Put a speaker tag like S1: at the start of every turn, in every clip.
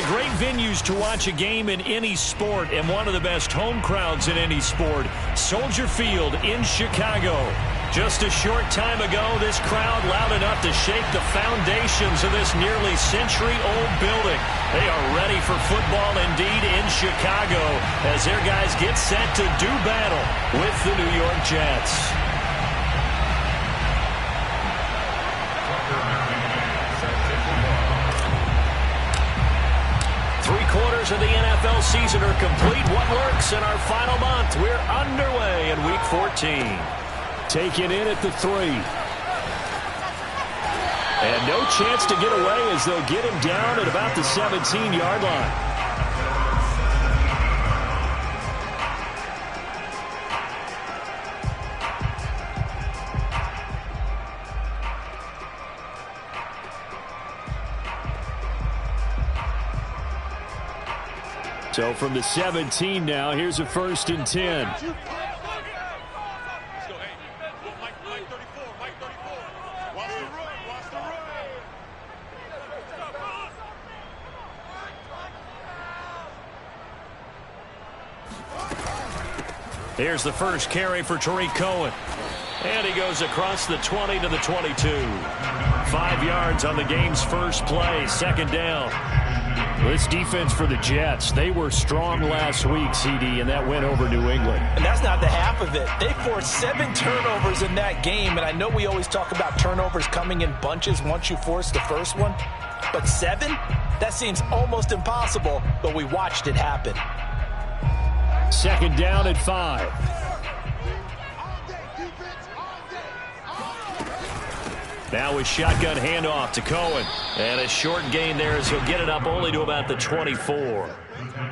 S1: the great venues to watch a game in any sport and one of the best home crowds in any sport, Soldier Field in Chicago. Just a short time ago, this crowd loud enough to shake the foundations of this nearly century-old building. They are ready for football indeed in Chicago as their guys get set to do battle with the New York Jets. Three-quarters of the NFL season are complete. What works in our final month? We're underway in Week 14.
S2: Taken in at the 3. And no chance to get away as they'll get him down at about the 17-yard line. So from the 17 now, here's a 1st and 10.
S1: Here's the first carry for Tariq Cohen. And he goes across the 20 to the 22. 5 yards on the game's first play, 2nd down. This defense for the Jets, they were strong last week, CD, and that went over New England.
S3: And that's not the half of it. They forced 7 turnovers in that game, and I know we always talk about turnovers coming in bunches once you force the first one. But 7? That seems almost impossible, but we watched it happen.
S2: 2nd down at 5.
S1: Now a shotgun handoff to Cohen. And a short gain there as he'll get it up only to about the 24.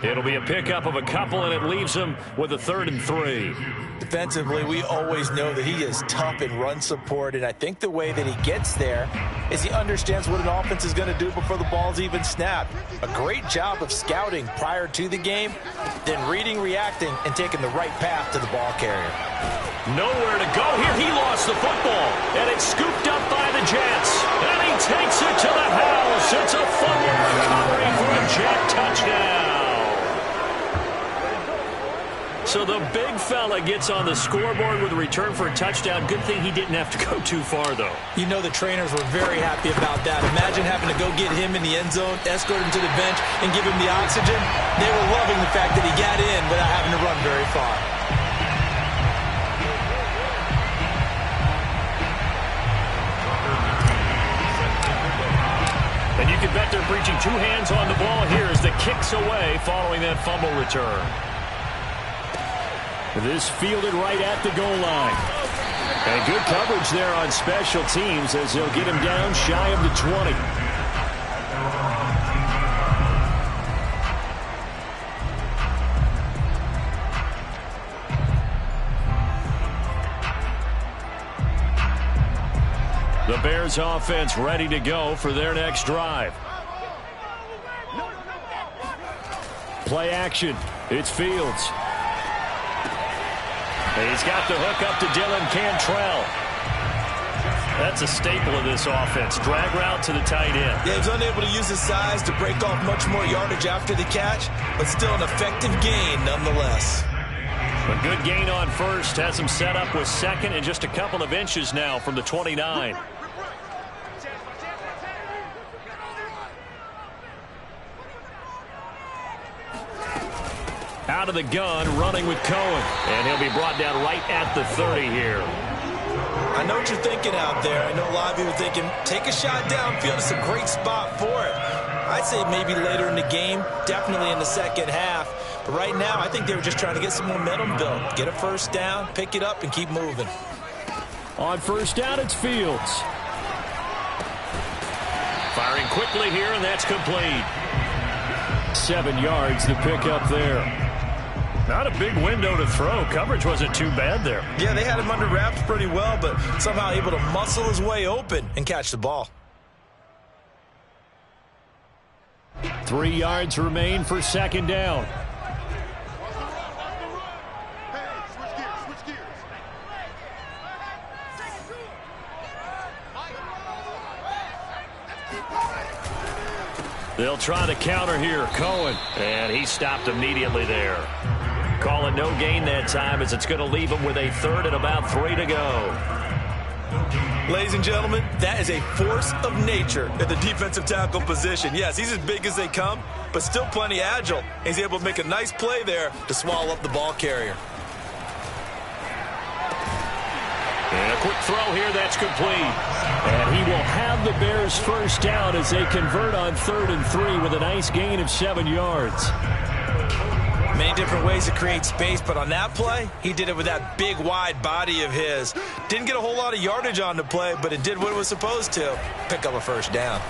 S1: It'll be a pickup of a couple, and it leaves him with a 3rd and 3.
S3: Defensively, we always know that he is tough in run support, and I think the way that he gets there is he understands what an offense is going to do before the ball's even snapped. A great job of scouting prior to the game, then reading, reacting, and taking the right path to the ball carrier.
S1: Nowhere to go here. He lost the football, and it's scooped up by the Jets. And he takes it to the house. It's a fumble recovery for a Jet touchdown. So the big fella gets on the scoreboard with a return for a touchdown. Good thing he didn't have to go too far, though.
S3: You know the trainers were very happy about that. Imagine having to go get him in the end zone, escort him to the bench, and give him the oxygen. They were loving the fact that he got in without having to run very far.
S1: And you can bet they're preaching 2 hands on the ball here as the kick's away following that fumble return.
S2: This fielded right at the goal line. And good coverage there on special teams as they'll get him down shy of the 20. The Bears offense ready to go for their next drive. Play action. It's Fields. He's got the hook up to Dylan Cantrell. That's a staple of this offense. Drag route to the tight end.
S3: Yeah, he's unable to use his size to break off much more yardage after the catch, but still an effective gain nonetheless.
S1: A good gain on first. Has him set up with 2nd and just a couple of inches now from the 29. Out of the gun, running with Cohen. And he'll be brought down right at the 30 here.
S3: I know what you're thinking out there. I know a lot of you are thinking, take a shot downfield. It's a great spot for it. I'd say maybe later in the game, definitely in the second half. But right now, I think they were just trying to get some momentum built. Get a first down, pick it up, and keep moving.
S2: On first down, it's Fields.
S1: Firing quickly here, and that's complete.
S2: 7 yards, the pickup there.
S1: Not a big window to throw. Coverage wasn't too bad there.
S3: Yeah, they had him under wraps pretty well, but somehow able to muscle his way open and catch the ball.
S2: 3 yards remain for 2nd down.
S1: They'll try the counter here. Cohen. And he stopped immediately there. Call it no gain that time as it's going to leave him with a third and about 3 to go.
S3: Ladies and gentlemen, that is a force of nature at the defensive tackle position. Yes, he's as big as they come, but still plenty agile. He's able to make a nice play there to swallow up the ball carrier.
S1: And a quick throw here, that's complete. And he will have the Bears first down as they convert on 3rd and 3 with a nice gain of 7 yards.
S3: Many different ways to create space, but on that play, he did it with that big, wide body of his. Didn't get a whole lot of yardage on the play, but it did what it was supposed to. Pick up a first down.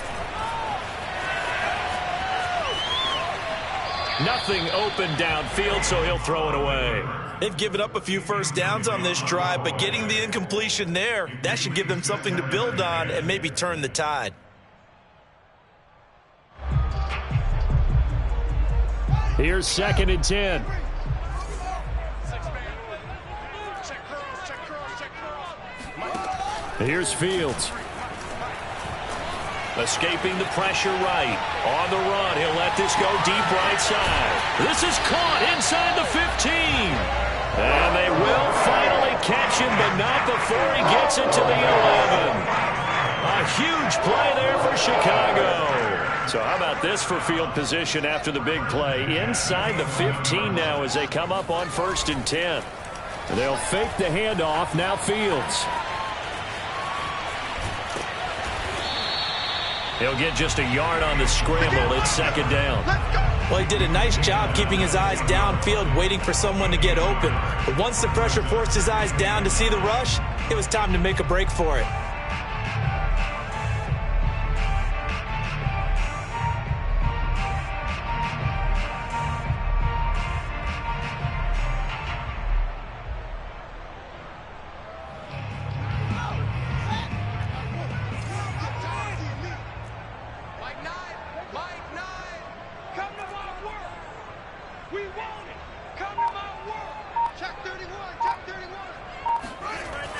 S1: Nothing open downfield, so he'll throw it away.
S3: They've given up a few first downs on this drive, but getting the incompletion there, that should give them something to build on and maybe turn the tide.
S1: Here's 2nd and 10. Here's Fields. Escaping the pressure right. On the run, he'll let this go deep right side. This is caught inside the 15. And they will finally catch him, but not before he gets it to the 11. A huge play there for Chicago. So how about this for field position after the big play? Inside the 15 now as they come up on 1st and 10. They'll fake the handoff. Now Fields. He'll get just a yard on the scramble. It's 2nd down.
S3: Well, he did a nice job keeping his eyes downfield, waiting for someone to get open. But once the pressure forced his eyes down to see the rush, it was time to make a break for it.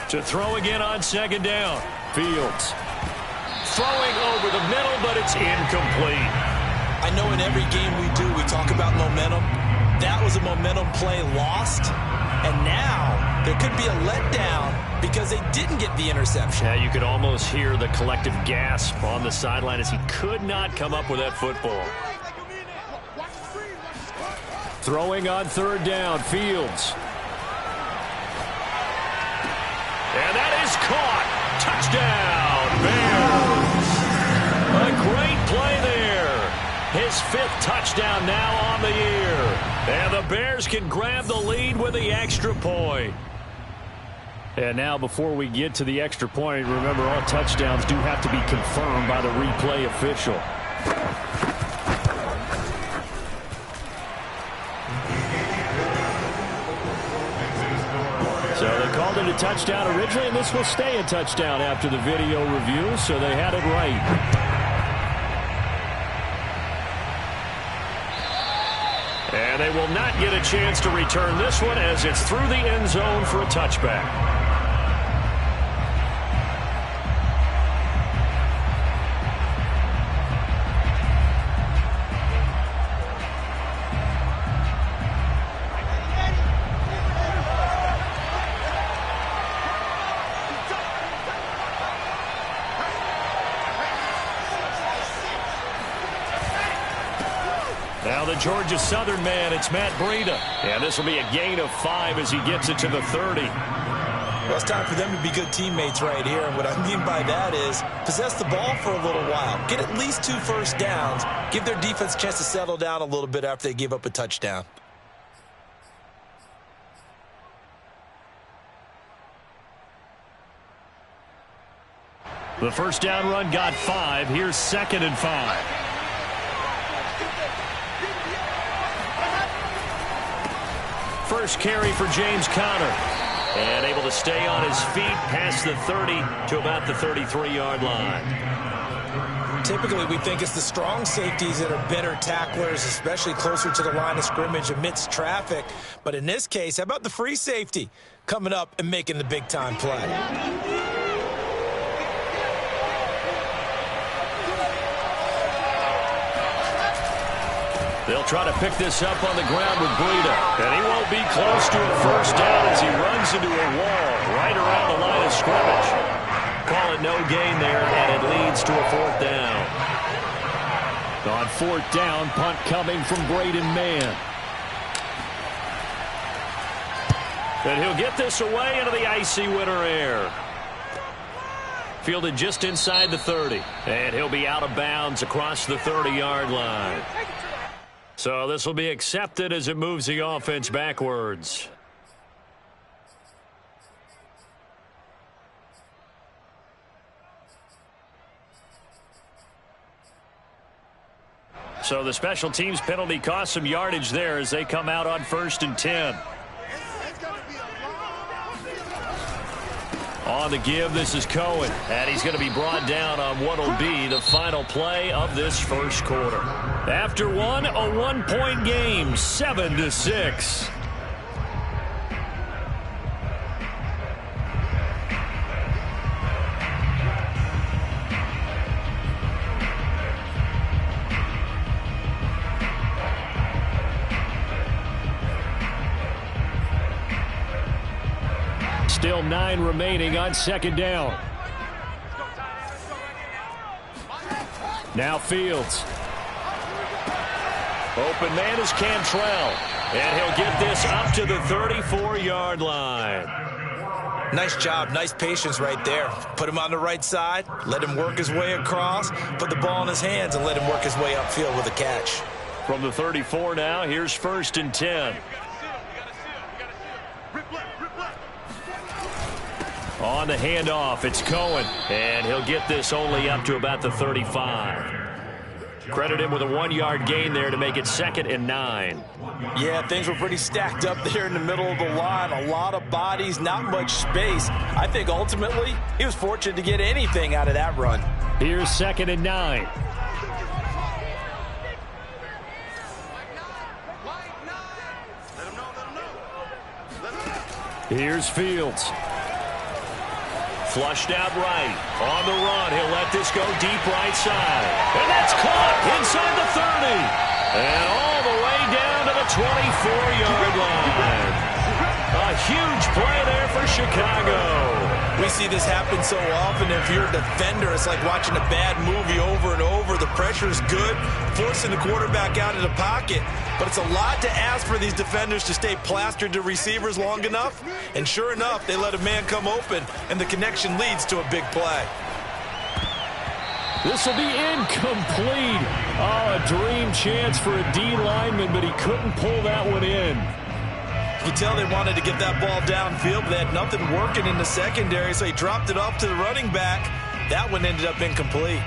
S1: To throw again on 2nd down. Fields. Throwing over the middle, but it's incomplete.
S3: I know in every game we do, we talk about momentum. That was a momentum play lost. And now there could be a letdown because they didn't get the interception.
S1: Yeah, you could almost hear the collective gasp on the sideline as he could not come up with that football. Throwing on 3rd down. Fields. And that is caught. Touchdown, Bears. A great play there. His 5th touchdown now on the year. And the Bears can grab the lead with the extra point. And now before we get to the extra point, remember all touchdowns do have to be confirmed by the replay official. So they called it a touchdown originally, and this will stay a touchdown after the video review, so they had it right. And they will not get a chance to return this one as it's through the end zone for a touchback. Now the Georgia Southern man, it's Matt Breida. And this will be a gain of 5 as he gets it to the 30.
S3: Well, it's time for them to be good teammates right here. And what I mean by that is possess the ball for a little while. Get at least 2 first downs. Give their defense a chance to settle down a little bit after they give up a touchdown.
S1: The first down run got 5. Here's 2nd and 5. First carry for James Conner. And able to stay on his feet past the 30 to about the 33-yard line.
S3: Typically, we think it's the strong safeties that are better tacklers, especially closer to the line of scrimmage amidst traffic. But in this case, how about the free safety coming up and making the big-time play?
S1: They'll try to pick this up on the ground with Breida. And he won't be close to a first down as he runs into a wall right around the line of scrimmage. Call it no gain there, and it leads to a fourth down. On fourth down, punt coming from Braden Mann. And he'll get this away into the icy winter air. Fielded just inside the 30. And he'll be out of bounds across the 30-yard line. So this will be accepted as it moves the offense backwards. So the special teams penalty cost some yardage there as they come out on 1st and 10. On the give, this is Cohen. And he's going to be brought down on what will be the final play of this first quarter. After one, a one-point game, 7-6. Still 9 remaining on second down. Now Fields. Open man is Cantrell. And he'll get this up to the 34-yard line.
S3: Nice job, nice patience right there. Put him on the right side, let him work his way across, put the ball in his hands, and let him work his way upfield with a catch.
S1: From the 34 now, here's 1st and 10. On the handoff, it's Cohen, and he'll get this only up to about the 35. Credit him with a 1-yard gain there to make it 2nd and 9.
S3: Yeah, things were pretty stacked up there in the middle of the line. A lot of bodies, not much space. I think ultimately he was fortunate to get anything out of that run.
S1: Here's 2nd and 9. Here's Fields. Flushed out right. On the run, he'll let this go deep right side. And that's caught inside the 30. And all the way down to the 24-yard line. A huge play there for Chicago.
S3: We see this happen so often. If you're a defender, it's like watching a bad movie over and over. The pressure is good, forcing the quarterback out of the pocket. But it's a lot to ask for these defenders to stay plastered to receivers long enough. And sure enough, they let a man come open, and the connection leads to a big play.
S1: This will be incomplete. Oh, a dream chance for a D lineman, but he couldn't pull that one in.
S3: You can tell they wanted to get that ball downfield, but they had nothing working in the secondary, so he dropped it off to the running back. That one ended up incomplete.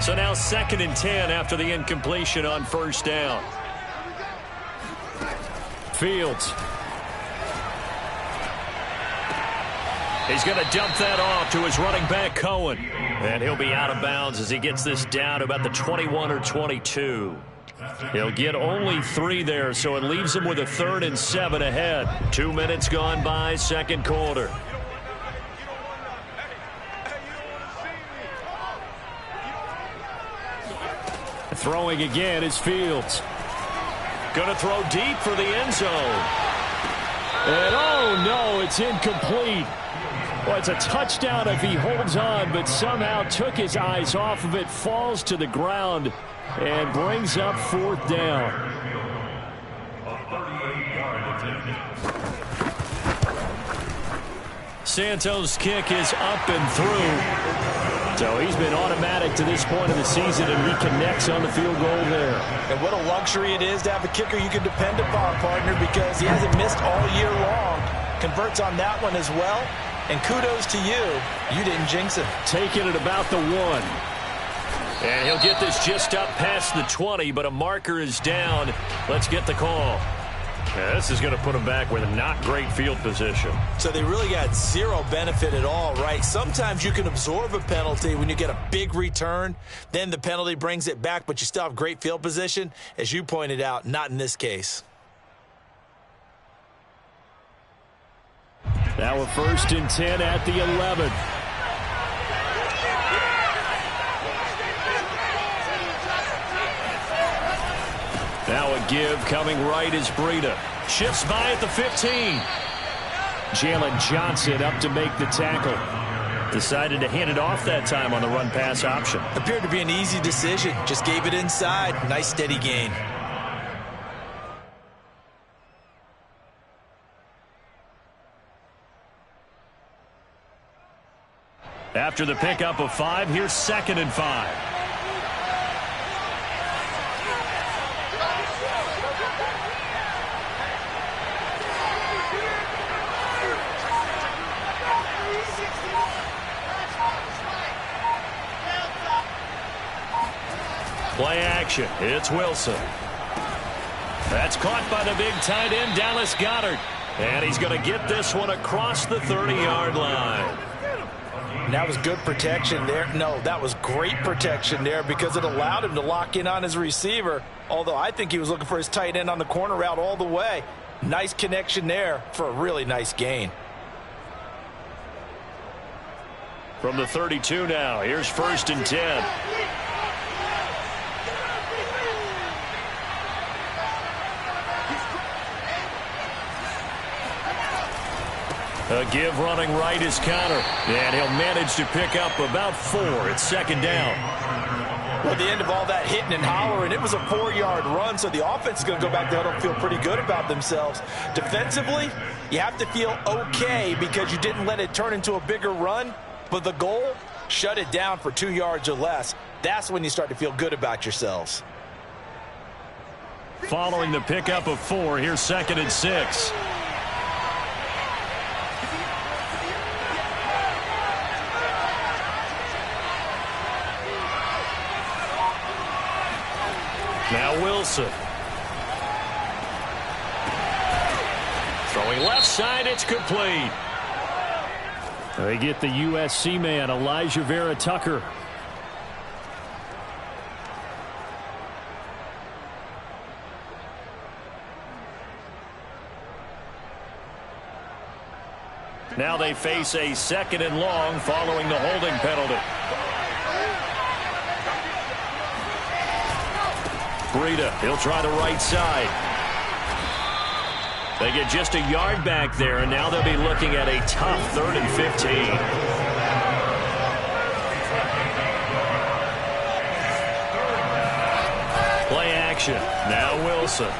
S1: So now 2nd and 10 after the incompletion on 1st down. Fields. He's going to dump that off to his running back, Cohen. And he'll be out of bounds as he gets this down to about the 21 or 22. He'll get only 3 there, so it leaves him with a 3rd and 7 ahead. 2 minutes gone by, second quarter. Throwing again is Fields. Going to throw deep for the end zone. And oh no, it's incomplete. Well, it's a touchdown if he holds on, but somehow took his eyes off of it, falls to the ground, and brings up 4th down. Santos' kick is up and through. So he's been automatic to this point of the season, and he connects on the field goal there.
S3: And what a luxury it is to have a kicker you can depend upon, partner, because he hasn't missed all year long. Converts on that one as well. And kudos to you. You didn't jinx him.
S1: Taking it about the 1. And he'll get this just up past the 20, but a marker is down. Let's get the call. Yeah, this is going to put him back with a not great field position.
S3: So they really got zero benefit at all, right? Sometimes you can absorb a penalty when you get a big return. Then the penalty brings it back, but you still have great field position. As you pointed out, not in this case.
S2: Now a 1st and 10 at the 11. Now a give coming right is Breida. Shifts by at the 15. Jalen Johnson up to make the tackle. Decided to hand it off that time on the run-pass option.
S3: Appeared to be an easy decision. Just gave it inside. Nice steady gain.
S1: After the pickup of 5, here's 2nd and 5. Play action. It's Wilson. That's caught by the big tight end, Dallas Goedert. And he's going to get this one across the 30-yard line.
S3: That was good protection there. No, that was great protection there because it allowed him to lock in on his receiver. Although I think he was looking for his tight end on the corner route all the way. Nice connection there for a really nice gain.
S1: From the 32 now, here's 1st and 10. A give running right is Connor. And he'll manage to pick up about 4. It's 2nd down.
S3: Well, at the end of all that hitting and hollering, it was a 4-yard run, so the offense is going to go back there and feel pretty good about themselves. Defensively, you have to feel okay because you didn't let it turn into a bigger run, but the goal, shut it down for 2 yards or less. That's when you start to feel good about yourselves.
S1: Following the pickup of 4, here's 2nd and 6. Now Wilson. Throwing left side, it's complete. They get the USC man, Elijah Vera Tucker. Now they face a 2nd and long following the holding penalty. Breida, he'll try the right side. They get just a yard back there, and now they'll be looking at a tough 3rd and 15. Play action. Now Wilson.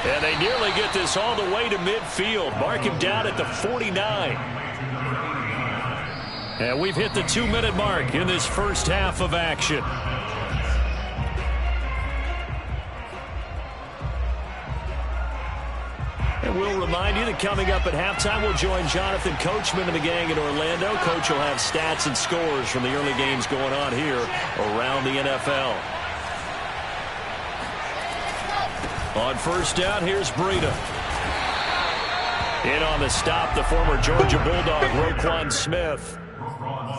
S1: And they nearly get this all the way to midfield. Mark him down at the 49. And we've hit the 2-minute mark in this first half of action. And we'll remind you that coming up at halftime, we'll join Jonathan Coachman and the gang in Orlando. Coach will have stats and scores from the early games going on here around the NFL. On 1st down, here's Breida. In on the stop, the former Georgia Bulldog, Roquan Smith.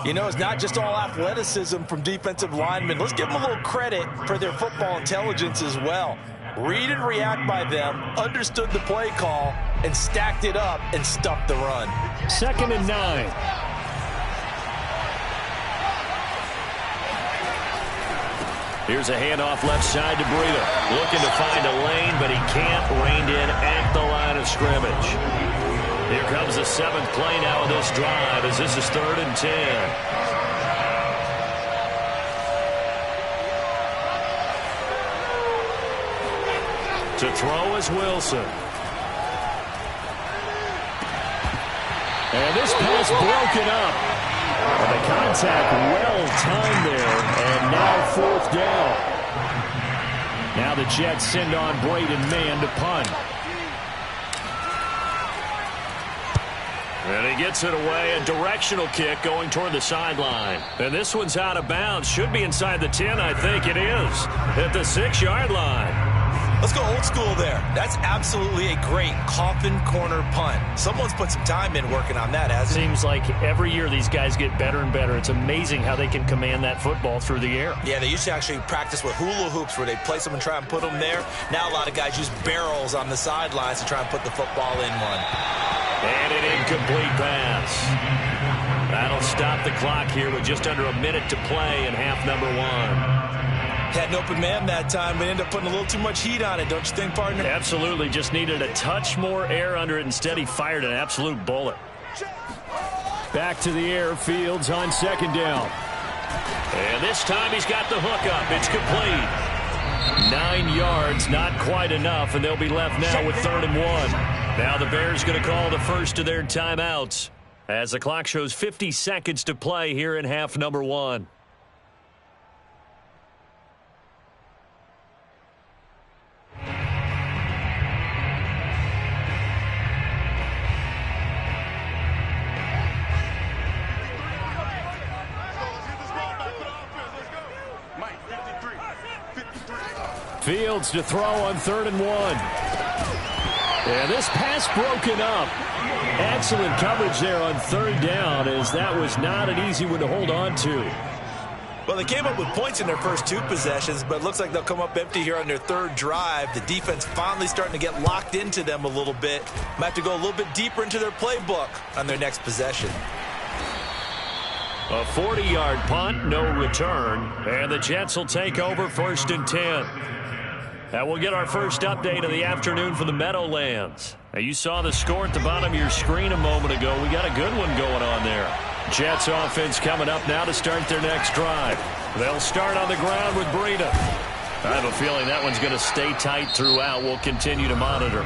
S3: You know, it's not just all athleticism from defensive linemen. Let's give them a little credit for their football intelligence as well. Read and react by them, understood the play call, and stacked it up and stuffed the run.
S1: 2nd and 9. Here's a handoff left side to Breida. Looking to find a lane, but he can't. Reined in at the line of scrimmage. Here comes the 7th play now of this drive as this is 3rd and 10. To throw is Wilson. And this pass broken up. And the contact well timed there. And now 4th down. Now the Jets send on Braden Mann to punt. And he gets it away. A directional kick going toward the sideline. And this one's out of bounds. Should be inside the 10, I think it is. At the 6-yard line.
S3: Let's go old school there. That's absolutely a great coffin corner punt. Someone's put some time in working on that, hasn't it?
S2: Seems like every year these guys get better and better. It's amazing how they can command that football through the air.
S3: Yeah, they used to actually practice with hula hoops where they place them and try and put them there. Now a lot of guys use barrels on the sidelines to try and put the football in one.
S2: And an incomplete pass. That'll stop the clock here with just under a minute to play in half number 1.
S3: Had an open man that time, but ended up putting a little too much heat on it, don't you think, partner?
S2: Absolutely. Just needed a touch more air under it. Instead, he fired an absolute bullet.
S1: Back to the air. Fields on second down.
S2: And this time he's got the hook up. It's complete. 9 yards, not quite enough, and they'll be left now with 3rd and 1. Now the Bears going to call the first of their timeouts as the clock shows 50 seconds to play here in half number 1.
S1: Fields to throw on 3rd and 1. And this pass broken up. Excellent coverage there on 3rd down, as that was not an easy one to hold on to.
S3: Well, they came up with points in their first 2 possessions, but it looks like they'll come up empty here on their 3rd drive. The defense finally starting to get locked into them a little bit. Might have to go a little bit deeper into their playbook on their next possession.
S2: A 40-yard punt, no return, and the Jets will take over 1st and 10. And we'll get our first update of the afternoon from the Meadowlands. Now, you saw the score at the bottom of your screen a moment ago. We got a good one going on there. Jets offense coming up now to start their next drive. They'll start on the ground with Breida. I have a feeling that one's going to stay tight throughout. We'll continue to monitor.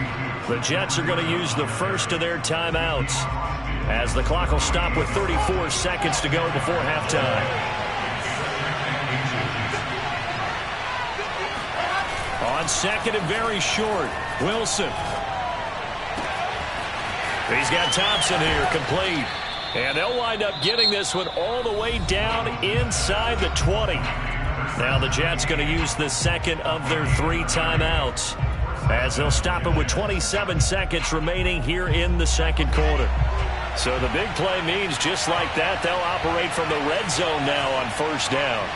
S2: The Jets are going to use the first of their timeouts as the clock will stop with 34 seconds to go before halftime. On second and very short, Wilson. He's got Thompson here, complete. And they'll wind up getting this one all the way down inside the 20. Now the Jets going to use the second of their 3 timeouts as they'll stop it with 27 seconds remaining here in the second quarter. So the big play means just like that, they'll operate from the red zone now on 1st down.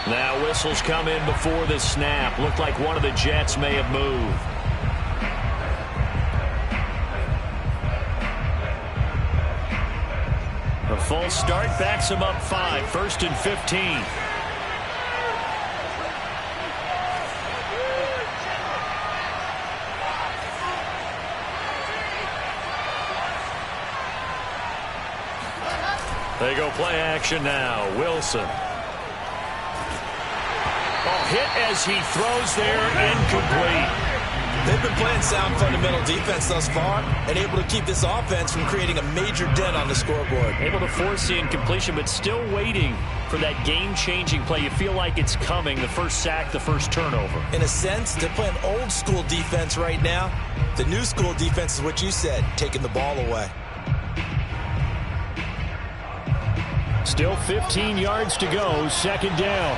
S2: Now whistles come in before the snap. Looked like one of the Jets may have moved. A full start backs him up 5. 1st and 15. They go play action now. Wilson. Hit as he throws there, incomplete.
S3: They've been playing sound fundamental defense thus far and able to keep this offense from creating a major dent on the scoreboard.
S2: Able to force the incompletion, but still waiting for that game-changing play. You feel like it's coming, the first sack, the first turnover.
S3: In a sense, they're playing old school defense right now. The new school defense is what you said, taking the ball away.
S1: Still 15 yards to go, 2nd down.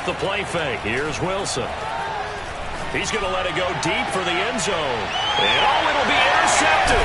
S2: The play fake. Here's Wilson. He's going to let it go deep for the end zone. And it'll be intercepted.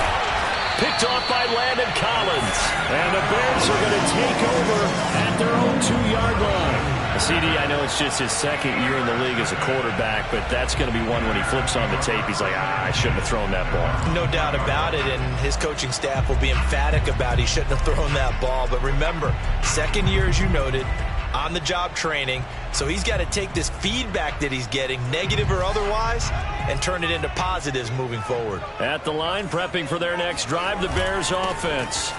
S2: Picked off by Landon Collins. And the Bears are going to take over at their own 2-yard line. CD, I know it's just his 2nd year in the league as a quarterback, but that's going to be one when he flips on the tape. He's like, I shouldn't have thrown that ball.
S3: No doubt about it, and his coaching staff will be emphatic about he shouldn't have thrown that ball. But remember, 2nd year, as you noted, on-the-job training, so he's got to take this feedback that he's getting, negative or otherwise, and turn it into positives moving forward.
S2: At the line, prepping for their next drive, the Bears offense.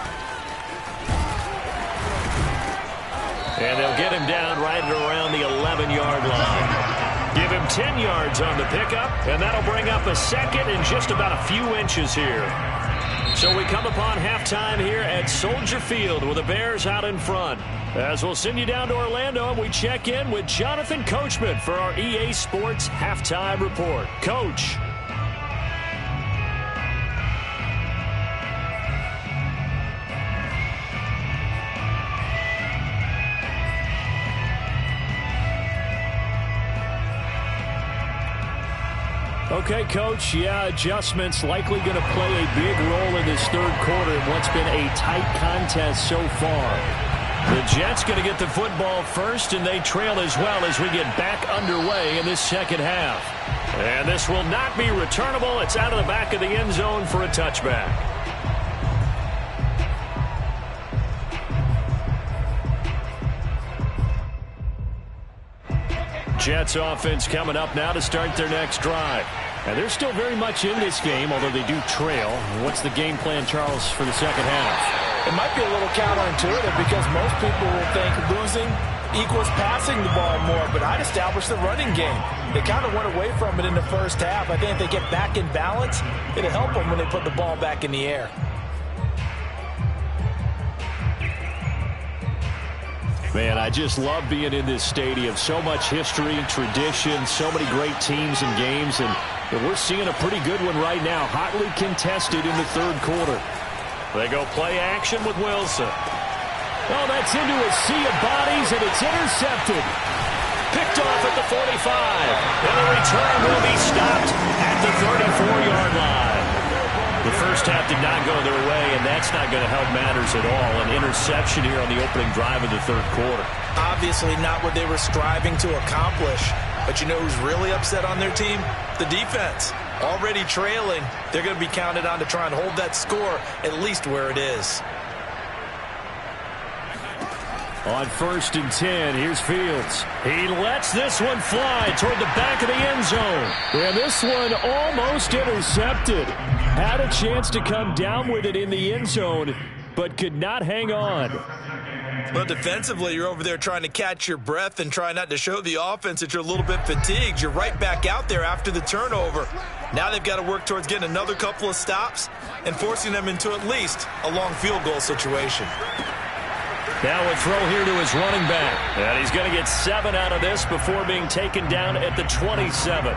S2: And they'll get him down right around the 11-yard line. Give him 10 yards on the pickup, and that'll bring up a second and just about a few inches here. So we come upon halftime here at Soldier Field with the Bears out in front. As we'll send you down to Orlando, and we check in with Jonathan Coachman for our EA Sports Halftime Report. Coach.
S1: Okay, Coach, yeah, adjustments likely going to play a big role in this third quarter in what's been a tight contest so far. The Jets going to get the football first, and they trail as well as we get back underway in this second half. And this will not be returnable. It's out of the back of the end zone for a touchback. Jets offense coming up now to start their next drive. And they're still very much in this game, although they do trail. What's the game plan, Charles, for the second half?
S3: It might be a little counterintuitive because most people will think losing equals passing the ball more, but I'd establish the running game. They kind of went away from it in the first half. I think if they get back in balance, it'll help them when they put the ball back in the air.
S1: Man, I just love being in this stadium. So much history, tradition, so many great teams and games, and we're seeing a pretty good one right now, hotly contested in the third quarter.
S2: They go play action with Wilson.
S1: Oh, that's into a sea of bodies, and it's intercepted.
S2: Picked off at the 45. And the return will be stopped at the 34-yard line.
S1: The first half did not go their way, and that's not going to help matters at all. An interception here on the opening drive of the third quarter.
S3: Obviously not what they were striving to accomplish. But you know who's really upset on their team? The defense. Already trailing, they're going to be counted on to try and hold that score at least where it is.
S1: On 1st and 10, here's Fields. He lets this one fly toward the back of the end zone. And this one almost intercepted. Had a chance to come down with it in the end zone, but could not hang on.
S3: Well, defensively, you're over there trying to catch your breath and try not to show the offense that you're a little bit fatigued. You're right back out there after the turnover. Now they've got to work towards getting another couple of stops and forcing them into at least a long field goal situation.
S1: Now a throw here to his running back. And he's going to get 7 out of this before being taken down at the 27.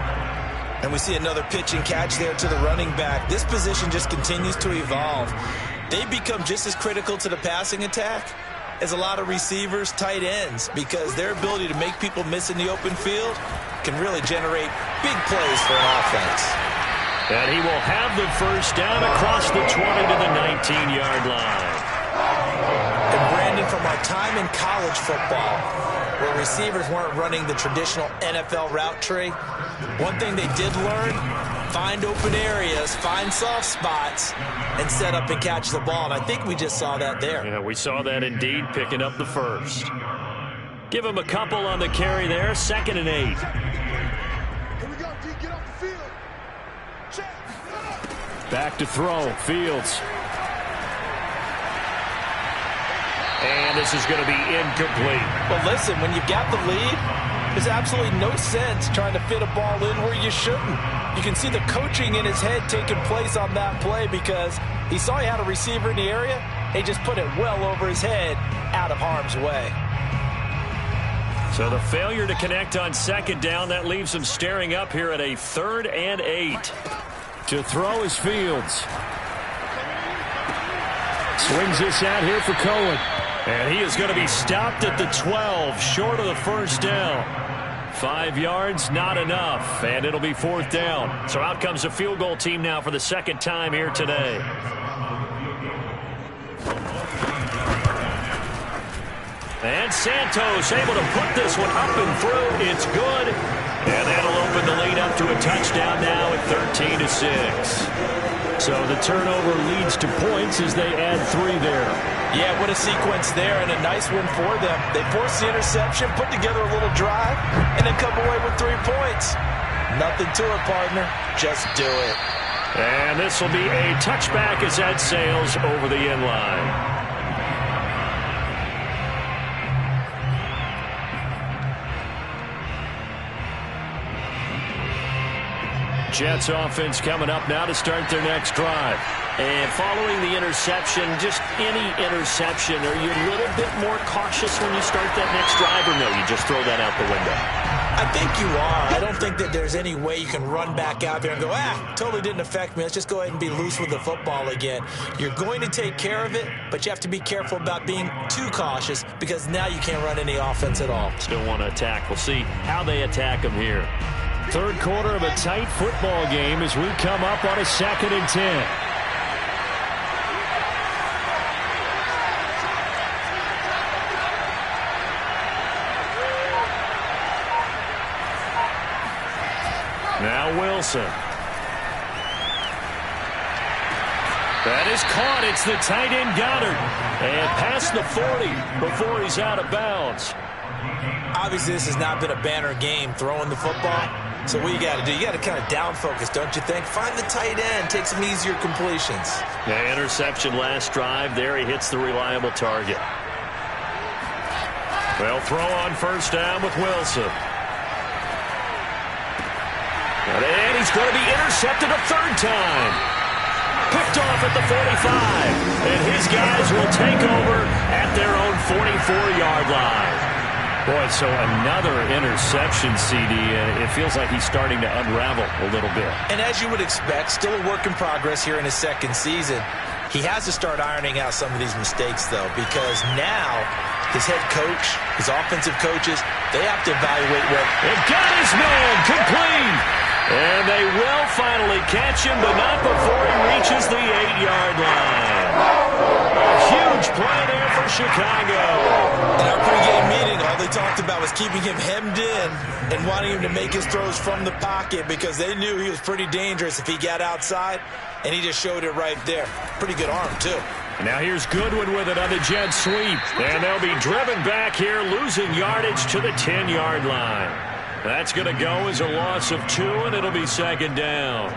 S3: And we see another pitch and catch there to the running back. This position just continues to evolve. They become just as critical to the passing attack as a lot of receivers, tight ends, because their ability to make people miss in the open field can really generate big plays for an offense.
S1: And he will have the first down across the 20 to the 19-yard line.
S3: And Brandon, from our time in college football, where receivers weren't running the traditional NFL route tree, one thing they did learn, find open areas, find soft spots, and set up and catch the ball. And I think we just saw that there.
S1: Yeah, we saw that indeed, picking up the first. Give him a couple on the carry there, 2nd and 8.
S4: Here we go, D, get off the field. Check.
S1: Back to throw, Fields. And this is going to be incomplete.
S3: But listen, when you've got the lead, there's absolutely no sense trying to fit a ball in where you shouldn't. You can see the coaching in his head taking place on that play because he saw he had a receiver in the area. He just put it well over his head, out of harm's way.
S1: So the failure to connect on 2nd down, that leaves him staring up here at a 3rd and 8. To throw is Fields. Swings this out here for Cohen. And he is going to be stopped at the 12, short of the first down. 5 yards, not enough, and it'll be 4th down. So out comes the field goal team now for the 2nd time here today. And Santos able to put this one up and through. It's good. And that'll open the lead up to a touchdown now at 13-6. So the turnover leads to points as they add 3 there.
S3: Yeah, what a sequence there, and a nice one for them. They force the interception, put together a little drive, and then come away with 3 points. Nothing to it, partner. Just do it.
S1: And this will be a touchback as that sails over the end line. Jets offense coming up now to start their next drive.
S2: And following the interception, just any interception, are you a little bit more cautious when you start that next drive, or no, you just throw that out the window?
S3: I think you are. I don't think that there's any way you can run back out there and go, totally didn't affect me. Let's just go ahead and be loose with the football again. You're going to take care of it, but you have to be careful about being too cautious because now you can't run any offense at all.
S2: Still want to attack. We'll see how they attack them here.
S1: Third quarter of a tight football game as we come up on a 2nd and 10. Now Wilson. That is caught. It's the tight end Goddard. And past the 40 before he's out of bounds.
S3: Obviously, this has not been a banner game throwing the football. So what you got to do, you got to kind of down focus, don't you think? Find the tight end. Take some easier completions.
S2: Yeah, interception last drive. There he hits the reliable target.
S1: They'll throw on first down with Wilson. And he's going to be intercepted a 3rd time. Picked off at the 45. And his guys will take over at their own 44-yard line. Boy, so another interception, CD. It feels like he's starting to unravel a little bit.
S3: And as you would expect, still a work in progress here in his 2nd season. He has to start ironing out some of these mistakes, though, because now his head coach, his offensive coaches, they have to evaluate what...
S1: They've got his man complete. And they will finally catch him, but not before he reaches the 8-yard line. A huge play there for Chicago.
S3: In our pregame meeting, all they talked about was keeping him hemmed in and wanting him to make his throws from the pocket because they knew he was pretty dangerous if he got outside, and he just showed it right there. Pretty good arm, too.
S1: Now here's Goodwin with it on the jet sweep. And they'll be driven back here, losing yardage to the 10-yard line. That's going to go as a loss of 2, and it'll be 2nd down.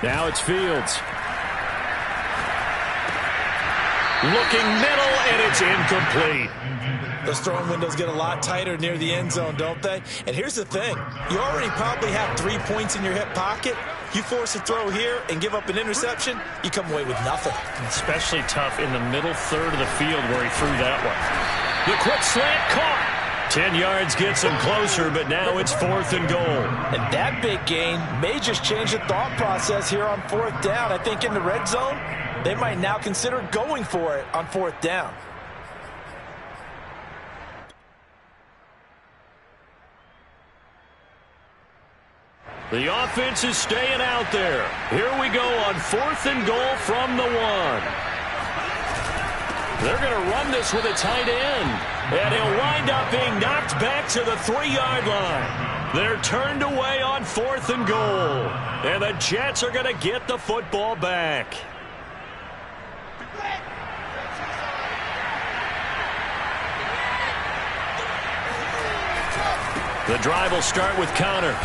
S1: Now it's Fields. Looking middle, and it's incomplete.
S3: Those throwing windows get a lot tighter near the end zone, don't they? And here's the thing. You already probably have 3 points in your hip pocket. You force a throw here and give up an interception, you come away with nothing.
S1: Especially tough in the middle 3rd of the field where he threw that one. The quick slant caught. 10 yards gets him closer, but now it's 4th and goal.
S3: And that big gain may just change the thought process here on 4th down. I think in the red zone, they might now consider going for it on 4th down.
S1: The offense is staying out there. Here we go on 4th and goal from the 1. They're going to run this with a tight end. And he'll wind up being knocked back to the 3-yard line. They're turned away on 4th and goal. And the Jets are going to get the football back. The drive will start with Connor.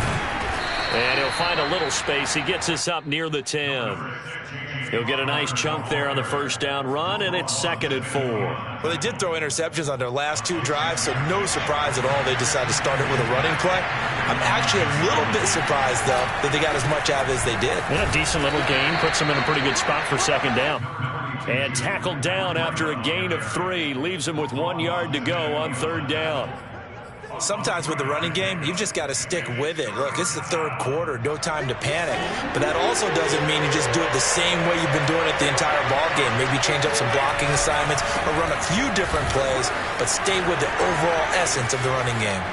S1: And he'll find a little space. He gets us up near the 10. He'll get a nice chunk there on the first down run, and it's 2nd and 4.
S3: Well, they did throw interceptions on their last 2 drives, so no surprise at all they decided to start it with a running play. I'm actually a little bit surprised, though, that they got as much out of it as they did.
S1: Yeah, decent little gain. Puts them in a pretty good spot for 2nd down. And tackled down after a gain of 3. Leaves him with 1 yard to go on 3rd down.
S3: Sometimes with the running game, you've just got to stick with it. Look, it's the 3rd quarter, no time to panic. But that also doesn't mean you just do it the same way you've been doing it the entire ball game. Maybe change up some blocking assignments or run a few different plays, but stay with the overall essence of the running game.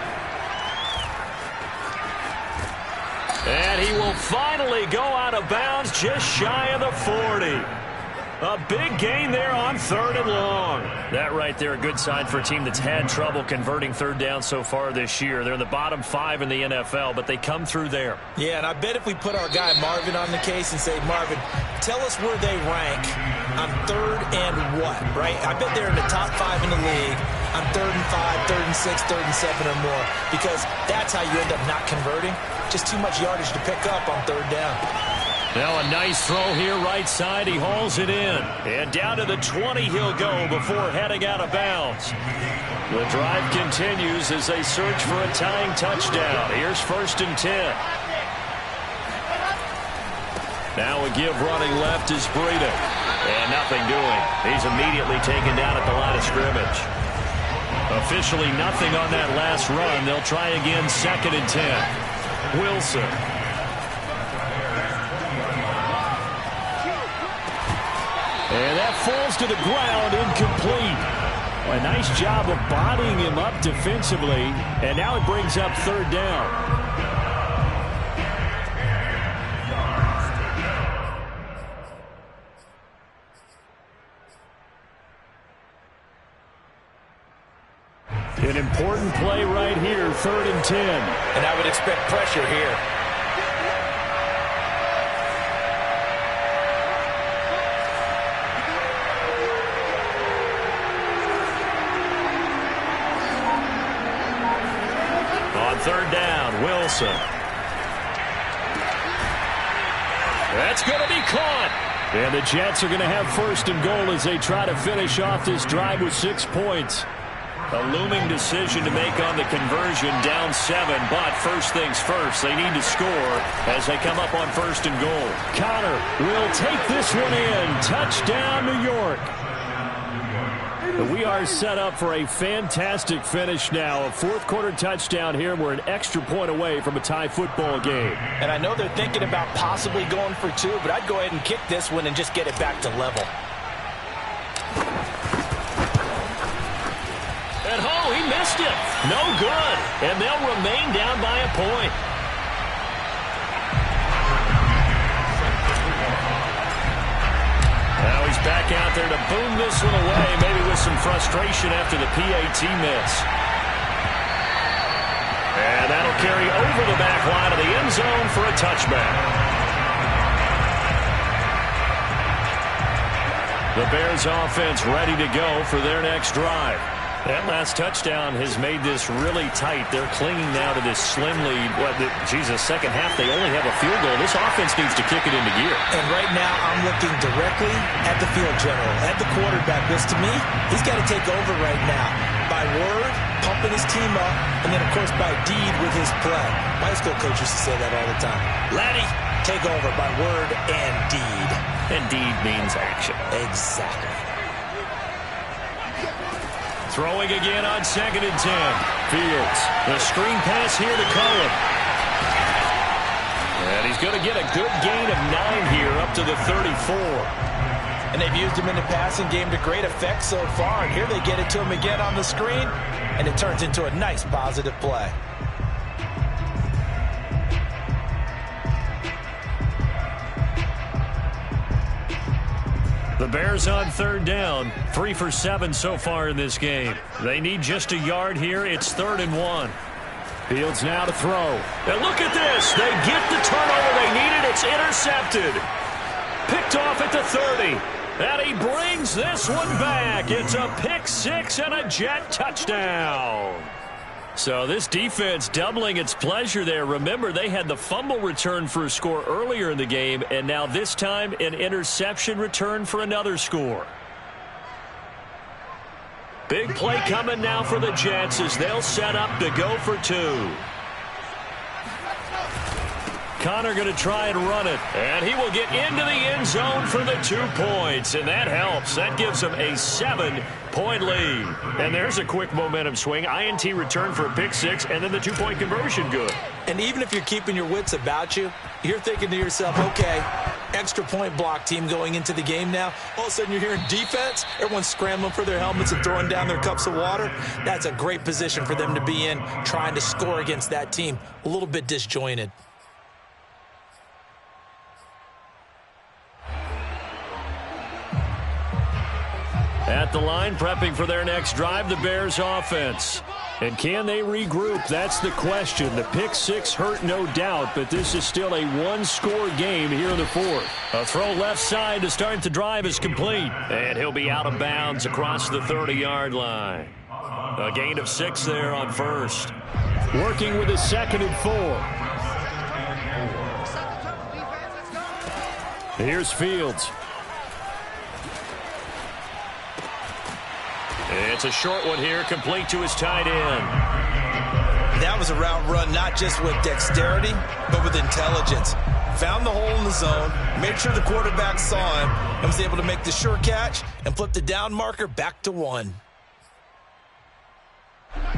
S1: And he will finally go out of bounds just shy of the 40. A big gain there on 3rd and long. That right there, a good sign for a team that's had trouble converting 3rd down so far this year. They're in the bottom 5 in the NFL, but they come through there.
S3: Yeah, and I bet if we put our guy Marvin on the case and say, Marvin, tell us where they rank on 3rd and what, right? I bet they're in the top 5 in the league on 3rd and 5, 3rd and 6, 3rd and 7 or more, because that's how you end up not converting. Just too much yardage to pick up on 3rd down.
S1: Now a nice throw here right side. He hauls it in. And down to the 20 he'll go before heading out of bounds. The drive continues as they search for a tying touchdown. Here's 1st and 10. Now a give running left is Breida. And nothing doing. He's immediately taken down at the line of scrimmage. Officially nothing on that last run. They'll try again 2nd and 10. Wilson. That falls to the ground, incomplete. A nice job of bodying him up defensively, and now it brings up third down. An important play right here, 3rd and 10.
S3: And I would expect pressure here.
S1: On 3rd down, Wilson. That's going to be caught. And the Jets are going to have 1st and goal as they try to finish off this drive with 6 points. A looming decision to make on the conversion, down 7, but first things first, they need to score as they come up on 1st and goal. Connor will take this one in. Touchdown, New York. We are set up for a fantastic finish now. A 4th quarter touchdown here. We're an extra point away from a tie football game.
S3: And I know they're thinking about possibly going for 2, but I'd go ahead and kick this one and just get it back to level.
S1: And oh, he missed it. No good. And they'll remain down by a point. Now he's back out there to boom this one away, maybe with some frustration after the PAT miss. And that'll carry over the back line of the end zone for a touchback. The Bears offense ready to go for their next drive. That last touchdown has made this really tight. They're clinging now to this slim lead. Second half, they only have a field goal. This offense needs to kick it into gear.
S3: And right now, I'm looking directly at the field general, at the quarterback. Because to me, he's got to take over right now. By word, pumping his team up, and then, of course, by deed with his play. My high school coach used to say that all the time. Laddie, take over by word and deed.
S1: And deed means action.
S3: Exactly.
S1: Throwing again on 2nd and 10. Fields. The screen pass here to Cohen. And he's going to get a good gain of 9 here up to the 34.
S3: And they've used him in the passing game to great effect so far. And here they get it to him again on the screen. And it turns into a nice positive play.
S1: The Bears on 3rd down, 3 for 7 so far in this game. They need just a yard here. It's 3rd and 1. Fields now to throw. And look at this. They get the turnover they needed. It's intercepted. Picked off at the 30. And he brings this one back. It's a pick 6 and a Jet touchdown. So this defense doubling its pleasure there. Remember, they had the fumble return for a score earlier in the game, and now this time an interception return for another score. Big play coming now for the Jets as they'll set up to go for 2. Connor going to try and run it, and he will get into the end zone for the 2 points, and that helps. That gives them a 7-point lead. And there's a quick momentum swing. INT return for a pick 6, and then the 2-point conversion good.
S3: And even if you're keeping your wits about you, you're thinking to yourself, okay, extra point block team going into the game now. All of a sudden you're hearing defense. Everyone's scrambling for their helmets and throwing down their cups of water. That's a great position for them to be in, trying to score against that team. A little bit disjointed.
S1: At the line, prepping for their next drive, the Bears offense. And can they regroup? That's the question. The pick 6 hurt, no doubt, but this is still a 1-score game here in the 4th. A throw left side to start the drive is complete. And he'll be out of bounds across the 30-yard line. A gain of 6 there on 1st. Working with a 2nd and 4. Here's Fields. It's a short one here, complete to his tight end.
S3: That was a route run not just with dexterity, but with intelligence. Found the hole in the zone, made sure the quarterback saw him, and was able to make the sure catch and flip the down marker back to 1.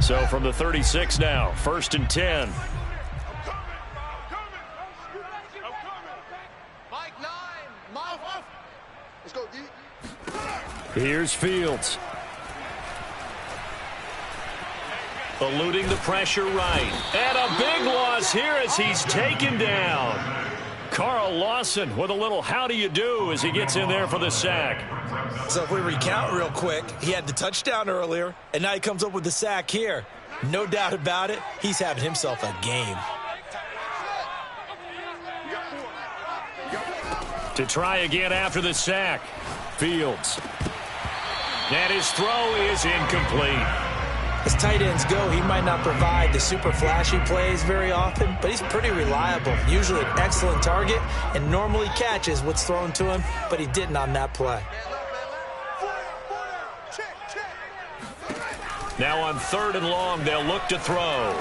S1: So from the 36 now, 1st and 10.
S4: Let's go, D.
S1: Here's Fields. Eluding the pressure right. And a big loss here as he's taken down. Carl Lawson with a little how do you do as he gets in there for the sack.
S3: So if we recount real quick, he had the touchdown earlier, and now he comes up with the sack here. No doubt about it, he's having himself a game.
S1: To try again after the sack. Fields. And his throw is incomplete.
S3: As tight ends go, he might not provide the super flashy plays very often, but he's pretty reliable. Usually an excellent target and normally catches what's thrown to him, but he didn't on that play.
S1: Now on 3rd and long, they'll look to throw.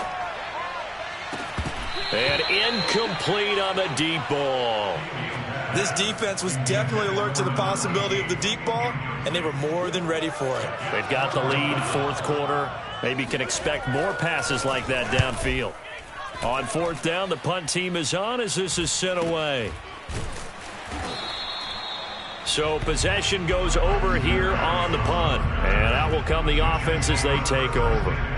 S1: And incomplete on the deep ball.
S3: This defense was definitely alert to the possibility of the deep ball, and they were more than ready for it.
S1: They've got the lead, 4th quarter. Maybe can expect more passes like that downfield. On 4th down, the punt team is on as this is sent away. So possession goes over here on the punt. And out will come the offense as they take over.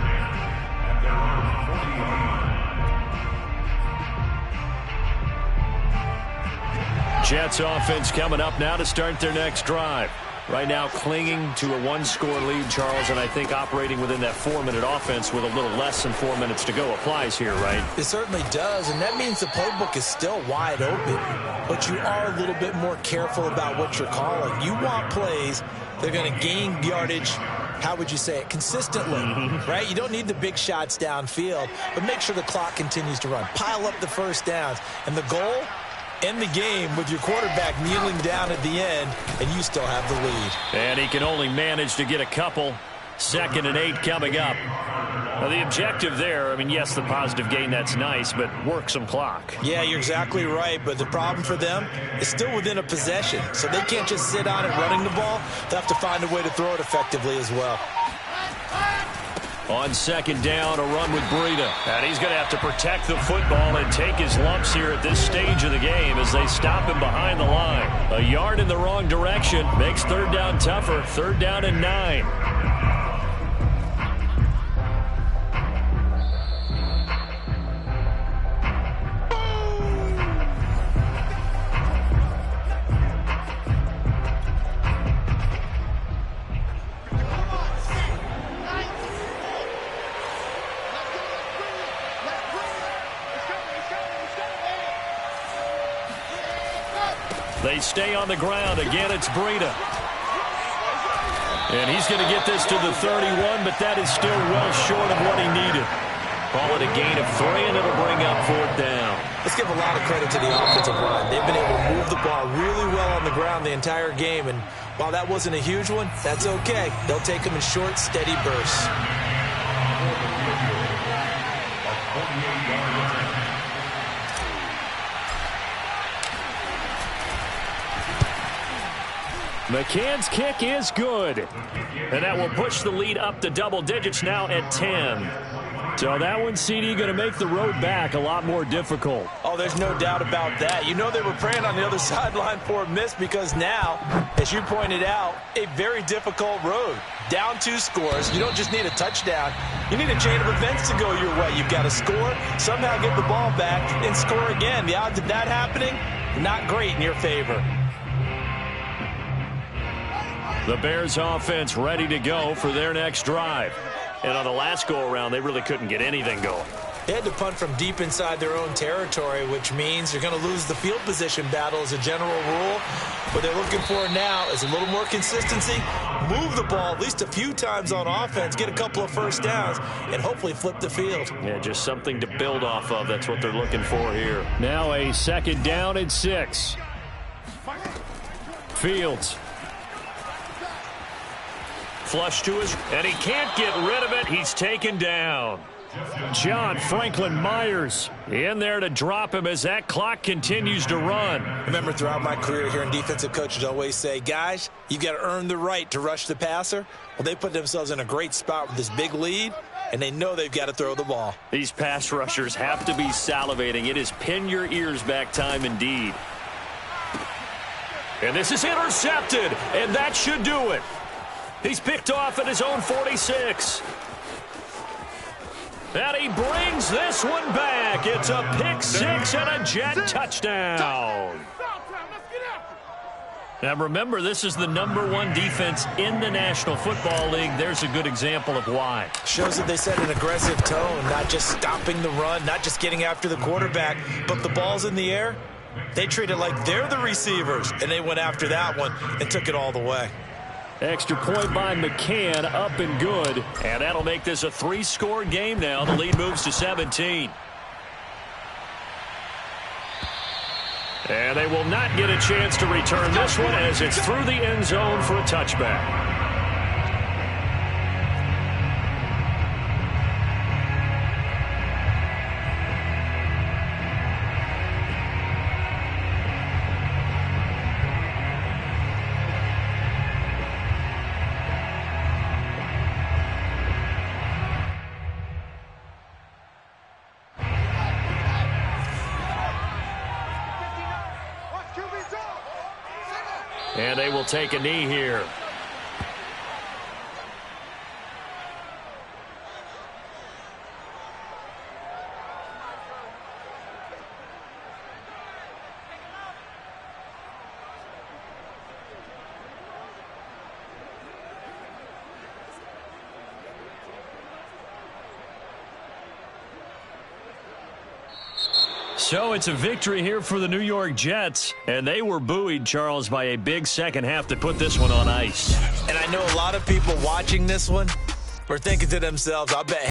S1: Jets offense coming up now to start their next drive. Right now clinging to a 1-score lead, Charles, and I think operating within that 4-minute offense with a little less than 4 minutes to go applies here, right?
S3: It certainly does, and that means the playbook is still wide open. But you are a little bit more careful about what you're calling. You want plays that are going to gain yardage, how would you say it, consistently, right? You don't need the big shots downfield, but make sure the clock continues to run. Pile up the first downs, and the goal, end the game with your quarterback kneeling down at the end, and you still have the lead.
S1: And he can only manage to get a couple. 2nd and 8 coming up. Now the objective there, I mean, yes, the positive gain, that's nice, but work some clock.
S3: Yeah, you're exactly right, but the problem for them is still within a possession, so they can't just sit on it running the ball. They'll have to find a way to throw it effectively as well.
S1: On 2nd down, a run with Breida. And he's going to have to protect the football and take his lumps here at this stage of the game as they stop him behind the line. A yard in the wrong direction makes 3rd down tougher. 3rd down and 9. They stay on the ground. Again, it's Breida. And he's going to get this to the 31, but that is still well short of what he needed. Call it a gain of 3, and it'll bring up 4th down.
S3: Let's give a lot of credit to the offensive line. They've been able to move the ball really well on the ground the entire game, and while that wasn't a huge one, that's okay. They'll take them in short, steady bursts.
S1: McCann's kick is good. And that will push the lead up to double digits now at 10. So that one, CD, going to make the road back a lot more difficult.
S3: Oh, there's no doubt about that. You know they were praying on the other sideline for a miss because now, as you pointed out, a very difficult road. Down 2 scores. You don't just need a touchdown. You need a chain of events to go your way. You've got to score, somehow get the ball back, and score again. The odds of that happening, not great in your favor.
S1: The Bears offense ready to go for their next drive. And on the last go-around, they really couldn't get anything going.
S3: They had to punt from deep inside their own territory, which means you're going to lose the field position battle as a general rule. What they're looking for now is a little more consistency, move the ball at least a few times on offense, get a couple of first downs, and hopefully flip the field.
S1: Yeah, just something to build off of. That's what they're looking for here. Now a 2nd down and 6. Fields. Flush to his, and he can't get rid of it. He's taken down. John Franklin Myers in there to drop him as that clock continues to run.
S3: Remember, throughout my career here in defensive coaches always say, guys, you've got to earn the right to rush the passer. Well, they put themselves in a great spot with this big lead, and they know they've got to throw the ball.
S1: These pass rushers have to be salivating. It is pin your ears back time indeed. And this is intercepted, and that should do it. He's picked off at his own 46. And he brings this one back. It's a pick six and a Jet touchdown. Now remember, this is the #1 defense in the National Football League. There's a good example of why.
S3: Shows that they set an aggressive tone, not just stopping the run, not just getting after the quarterback, but the ball's in the air. They treat it like they're the receivers, and they went after that one and took it all the way.
S1: Extra point by McCann, up and good. And that'll make this a 3-score game now. The lead moves to 17. And they will not get a chance to return this one as it's through the end zone for a touchback. And they will take a knee here. So it's a victory here for the New York Jets, and they were buoyed, Charles, by a big second half to put this one on ice.
S3: And I know a lot of people watching this one were thinking to themselves, I bet